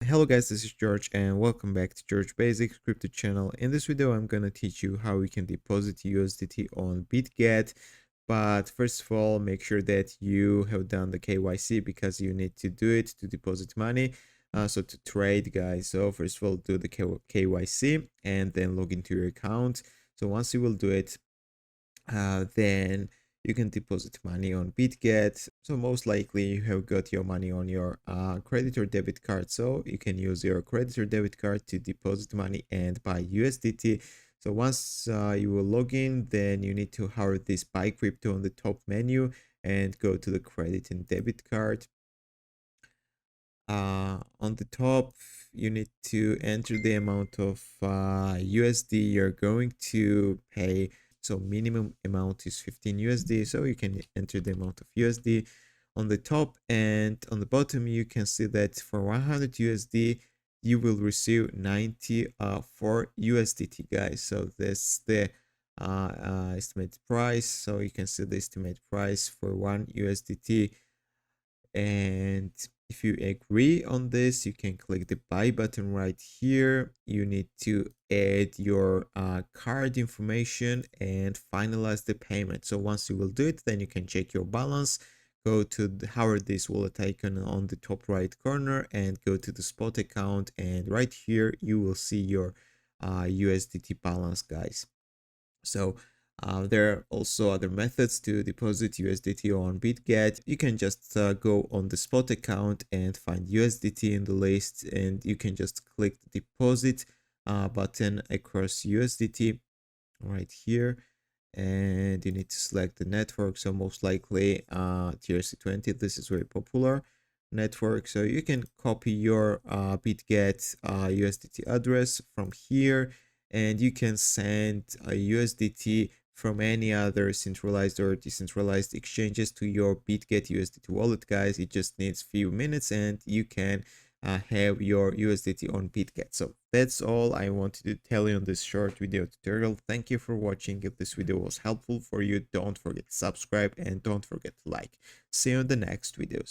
Hello guys, this is George and welcome back to George Basics Crypto channel. In this video, I'm gonna teach you how we can deposit USDT on Bitget. But first of all, make sure that you have done the KYC because you need to do it to deposit money. So to trade, guys. So first of all, do the KYC and then log into your account. So once you will do it, then you can deposit money on Bitget. So most likely you have got your money on your credit or debit card. So you can use your credit or debit card to deposit money and buy USDT. So once you will log in, then you need to hover this buy crypto on the top menu and go to the credit and debit card. On the top, you need to enter the amount of USD you're going to pay. So minimum amount is 15 USD. So you can enter the amount of USD on the top, and on the bottom you can see that for 100 USD you will receive 94 USDT, guys. So that's the estimated price. So you can see the estimated price for 1 USDT. And if you agree on this, you can click the buy button right here. You need to add your card information and finalize the payment. So once you will do it, then you can check your balance. Go to hover this wallet icon on the top right corner and go to the spot account, and right here you will see your USDT balance, guys. So there are also other methods to deposit USDT on Bitget. You can just go on the spot account and find USDT in the list, and you can just click the deposit button across USDT right here, and you need to select the network. So most likely TRC20, this is very popular network. So you can copy your Bitget USDT address from here, and you can send a USDT from any other centralized or decentralized exchanges to your Bitget USDT wallet, guys. It just needs few minutes and you can have your USDT on Bitget. So that's all I wanted to tell you on this short video tutorial. Thank you for watching. If this video was helpful for you, don't forget to subscribe and don't forget to like. See you in the next videos.